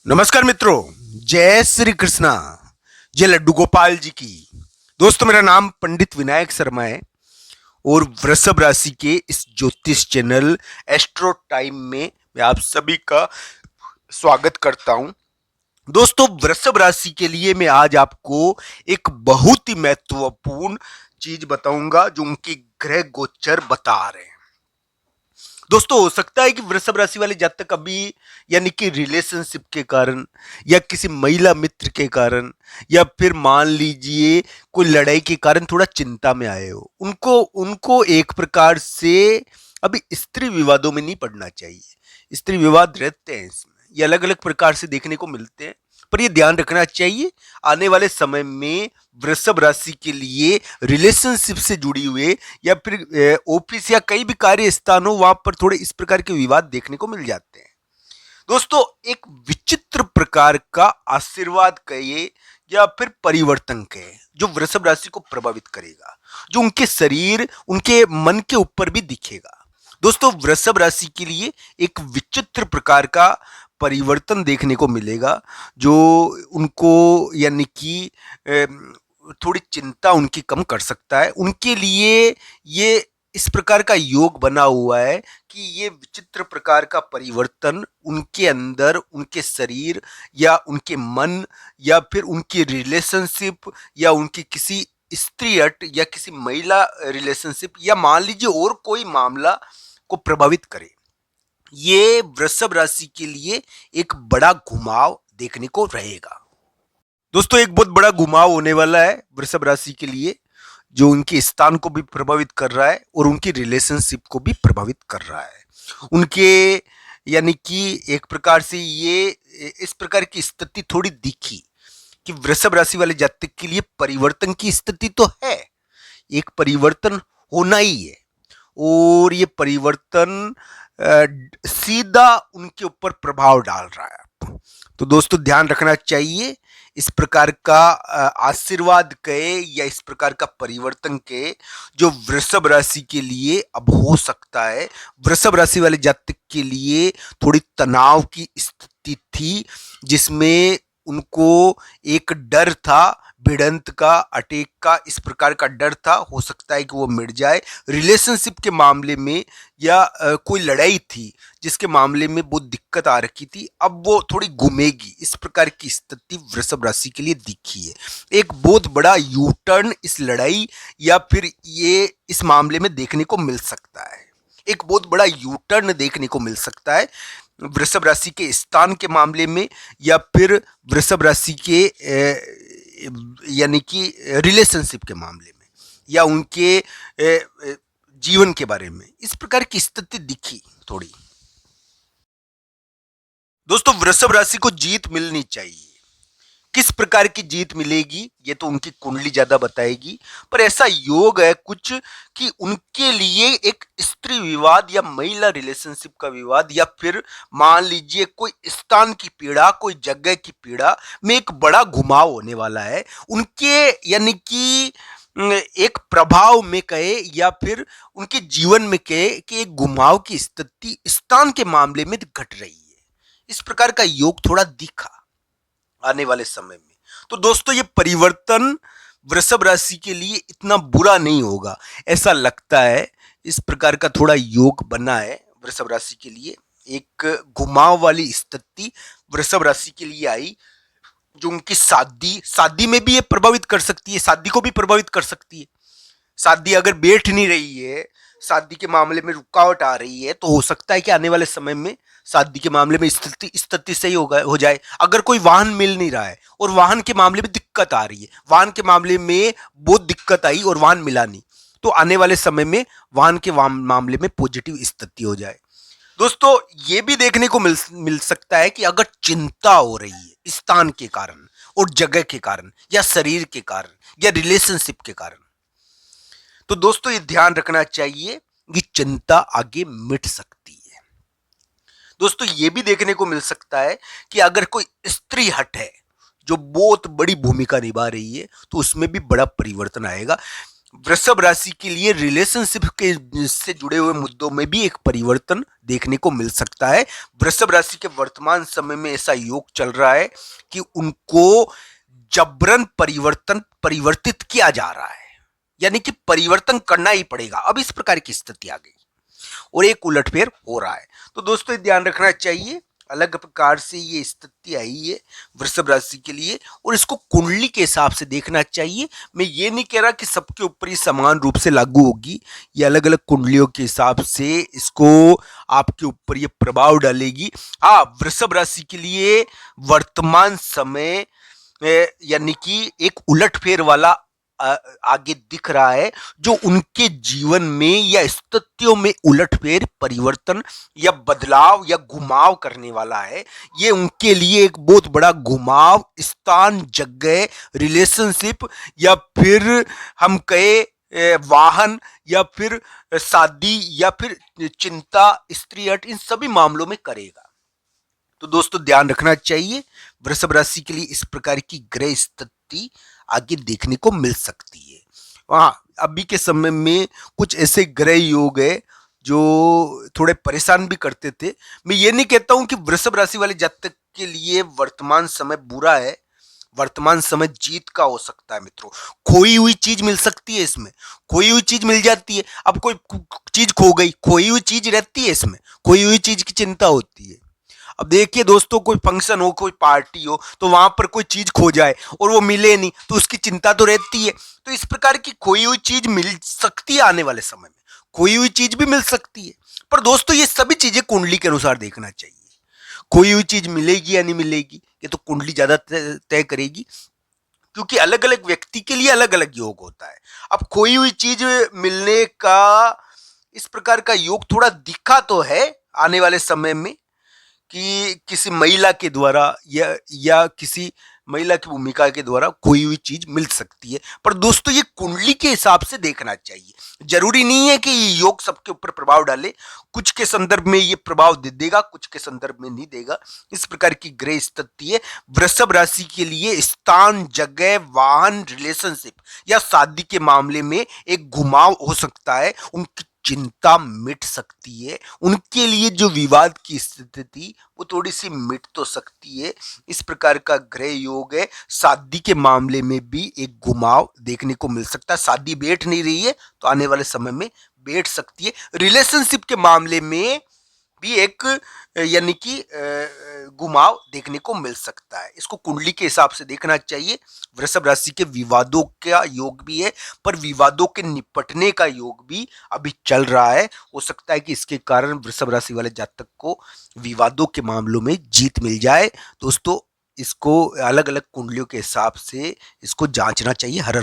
नमस्कार मित्रों, जय श्री कृष्णा। जय लड्डू गोपाल जी की। दोस्तों, मेरा नाम पंडित विनायक शर्मा है और वृषभ राशि के इस ज्योतिष चैनल एस्ट्रो टाइम में मैं आप सभी का स्वागत करता हूं। दोस्तों, वृषभ राशि के लिए मैं आज आपको एक बहुत ही महत्वपूर्ण चीज बताऊंगा जो उनके ग्रह गोचर बता रहे हैं। दोस्तों, हो सकता है कि वृषभ राशि वाले जातक अभी यानी कि रिलेशनशिप के कारण या किसी महिला मित्र के कारण या फिर मान लीजिए कोई लड़ाई के कारण थोड़ा चिंता में आए हो। उनको उनको एक प्रकार से अभी स्त्री विवादों में नहीं पड़ना चाहिए। स्त्री विवाद रहते हैं इसमें, ये अलग अलग प्रकार से देखने को मिलते हैं, पर ये ध्यान रखना चाहिए आने वाले समय में वृषभ राशि के लिए रिलेशनशिप से जुड़ी हुए या फिर ऑफिस या कई भी कार्य स्थान हो, वहां पर थोड़े इस प्रकार के विवाद देखने को मिल जाते हैं। दोस्तों, एक विचित्र प्रकार का आशीर्वाद कहिए या फिर परिवर्तन कहे जो वृषभ राशि को प्रभावित करेगा, जो उनके शरीर उनके मन के ऊपर भी दिखेगा। दोस्तों, वृषभ राशि के लिए एक विचित्र प्रकार का परिवर्तन देखने को मिलेगा जो उनको यानी कि थोड़ी चिंता उनकी कम कर सकता है। उनके लिए ये इस प्रकार का योग बना हुआ है कि ये विचित्र प्रकार का परिवर्तन उनके अंदर, उनके शरीर या उनके मन या फिर उनकी रिलेशनशिप या उनकी किसी स्त्री हट या किसी महिला रिलेशनशिप या मान लीजिए और कोई मामला को प्रभावित करे। ये वृषभ राशि के लिए एक बड़ा घुमाव देखने को रहेगा। दोस्तों, एक बहुत बड़ा घुमाव होने वाला है वृषभ राशि के लिए, जो उनके स्थान को भी प्रभावित कर रहा है और उनकी रिलेशनशिप को भी प्रभावित कर रहा है। उनके यानी कि एक प्रकार से ये इस प्रकार की स्थिति थोड़ी दिखी कि वृषभ राशि वाले जातक के लिए परिवर्तन की स्थिति तो है, एक परिवर्तन होना ही है और ये परिवर्तन सीधा उनके ऊपर प्रभाव डाल रहा है। तो दोस्तों, ध्यान रखना चाहिए इस प्रकार का आशीर्वाद कहे या इस प्रकार का परिवर्तन कहे जो वृषभ राशि के लिए अब हो सकता है। वृषभ राशि वाले जातक के लिए थोड़ी तनाव की स्थिति थी जिसमें उनको एक डर था, भिड़ंत का, अटैक का, इस प्रकार का डर था। हो सकता है कि वो मिट जाए। रिलेशनशिप के मामले में या कोई लड़ाई थी जिसके मामले में बहुत दिक्कत आ रखी थी, अब वो थोड़ी घूमेगी। इस प्रकार की स्थिति वृषभ राशि के लिए दिखी है। एक बहुत बड़ा यू टर्न इस लड़ाई या फिर ये इस मामले में देखने को मिल सकता है। एक बहुत बड़ा यू टर्न देखने को मिल सकता है वृषभ राशि के स्थान के मामले में या फिर वृषभ राशि के यानी कि रिलेशनशिप के मामले में या उनके जीवन के बारे में इस प्रकार की स्थिति दिखी थोड़ी। दोस्तों, वृषभ राशि को जीत मिलनी चाहिए। किस प्रकार की जीत मिलेगी ये तो उनकी कुंडली ज्यादा बताएगी, पर ऐसा योग है कुछ कि उनके लिए एक स्त्री विवाद या महिला रिलेशनशिप का विवाद या फिर मान लीजिए कोई स्थान की पीड़ा, कोई जगह की पीड़ा में एक बड़ा घुमाव होने वाला है उनके यानी कि एक प्रभाव में कहे या फिर उनके जीवन में कहे कि एक घुमाव की स्थिति स्थान के मामले में घट रही है। इस प्रकार का योग थोड़ा दिखा आने वाले समय में। तो दोस्तों, ये परिवर्तन वृषभ राशि के लिए इतना बुरा नहीं होगा ऐसा लगता है। इस प्रकार का थोड़ा योग बना है वृषभ राशि के लिए। एक घुमाव वाली स्थिति वृषभ राशि के लिए आई जो उनकी शादी में भी ये प्रभावित कर सकती है, शादी को भी प्रभावित कर सकती है। शादी अगर बैठ नहीं रही है, शादी के मामले में रुकावट आ रही है, तो हो सकता है कि आने वाले समय में शादी के मामले में स्थिति सही हो जाए। अगर कोई वाहन मिल नहीं रहा है और वाहन के मामले में दिक्कत आ रही है, वाहन के मामले में बहुत दिक्कत आई और वाहन मिला नहीं, तो आने वाले समय में वाहन के मामले में पॉजिटिव स्थिति हो जाए। दोस्तों, ये भी देखने को मिल सकता है कि अगर चिंता हो रही है स्थान के कारण और जगह के कारण या शरीर के कारण या रिलेशनशिप के कारण, तो दोस्तों ये ध्यान रखना चाहिए कि चिंता आगे मिट सकती है। दोस्तों, ये भी देखने को मिल सकता है कि अगर कोई स्त्री हट है जो बहुत बड़ी भूमिका निभा रही है तो उसमें भी बड़ा परिवर्तन आएगा। वृषभ राशि के लिए रिलेशनशिप के से जुड़े हुए मुद्दों में भी एक परिवर्तन देखने को मिल सकता है। वृषभ राशि के वर्तमान समय में ऐसा योग चल रहा है कि उनको जबरन परिवर्तित किया जा रहा है, यानी कि परिवर्तन करना ही पड़ेगा। अब इस प्रकार की स्थिति आ गई और एक उलटफेर हो रहा है। तो दोस्तों ध्यान रखना चाहिए, अलग प्रकार से ये स्थिति आई है वृषभ राशि के लिए और इसको कुंडली के हिसाब से देखना चाहिए। मैं ये नहीं कह रहा कि सबके ऊपर ये समान रूप से लागू होगी, ये अलग अलग कुंडलियों के हिसाब से इसको आपके ऊपर ये प्रभाव डालेगी। हाँ, वृषभ राशि के लिए वर्तमान समय यानी कि एक उलटफेर वाला आगे दिख रहा है, जो उनके जीवन में या स्थितियों में उलटफेर, परिवर्तन या बदलाव या घुमाव करने वाला है। ये उनके लिए एक बहुत बड़ा घुमाव, स्थान, जगह, रिलेशनशिप या फिर हम कहे वाहन या फिर शादी या फिर चिंता, स्त्री हट, इन सभी मामलों में करेगा। तो दोस्तों ध्यान रखना चाहिए, वृषभ राशि के लिए इस प्रकार की ग्रह स्थिति आगे देखने को मिल सकती है। हाँ, अभी के समय में कुछ ऐसे ग्रह योग है जो थोड़े परेशान भी करते थे। मैं ये नहीं कहता हूं कि वृषभ राशि वाले जातक के लिए वर्तमान समय बुरा है, वर्तमान समय जीत का हो सकता है मित्रों। खोई हुई चीज मिल सकती है इसमें, खोई हुई चीज मिल जाती है। अब कोई चीज खो गई, खोई हुई चीज रहती है इसमें, खोई हुई चीज की चिंता होती है। अब देखिए दोस्तों, कोई फंक्शन हो, कोई पार्टी हो, तो वहां पर कोई चीज खो जाए और वो मिले नहीं, तो उसकी चिंता तो रहती है। तो इस प्रकार की खोई हुई चीज मिल सकती है, आने वाले समय में खोई हुई चीज भी मिल सकती है। पर दोस्तों ये सभी चीजें कुंडली के अनुसार देखना चाहिए। खोई हुई चीज मिलेगी या नहीं मिलेगी, ये तो कुंडली ज्यादा तय करेगी, क्योंकि अलग अलग व्यक्ति के लिए अलग अलग योग होता है। अब खोई हुई चीज मिलने का इस प्रकार का योग थोड़ा दिखा तो है आने वाले समय में, कि किसी महिला के द्वारा या किसी महिला की भूमिका के द्वारा कोई हुई चीज मिल सकती है। पर दोस्तों ये कुंडली के हिसाब से देखना चाहिए। जरूरी नहीं है कि ये योग सबके ऊपर प्रभाव डाले, कुछ के संदर्भ में ये प्रभाव दे देगा, कुछ के संदर्भ में नहीं देगा। इस प्रकार की ग्रह स्थिति है। वृषभ राशि के लिए स्थान, जगह, वाहन, रिलेशनशिप या शादी के मामले में एक घुमाव हो सकता है। उनकी चिंता मिट सकती है, उनके लिए जो विवाद की स्थिति थी वो थोड़ी सी मिट तो सकती है। इस प्रकार का ग्रह योग है। शादी के मामले में भी एक घुमाव देखने को मिल सकता है। शादी बैठ नहीं रही है तो आने वाले समय में बैठ सकती है। रिलेशनशिप के मामले में भी एक यानी कि घुमाव देखने को मिल सकता है। इसको कुंडली के हिसाब से देखना चाहिए। वृषभ राशि के विवादों का योग भी है, पर विवादों के निपटने का योग भी अभी चल रहा है। हो सकता है कि इसके कारण वृषभ राशि वाले जातक को विवादों के मामलों में जीत मिल जाए। दोस्तों इसको अलग अलग कुंडलियों के हिसाब से इसको जांचना चाहिए। हर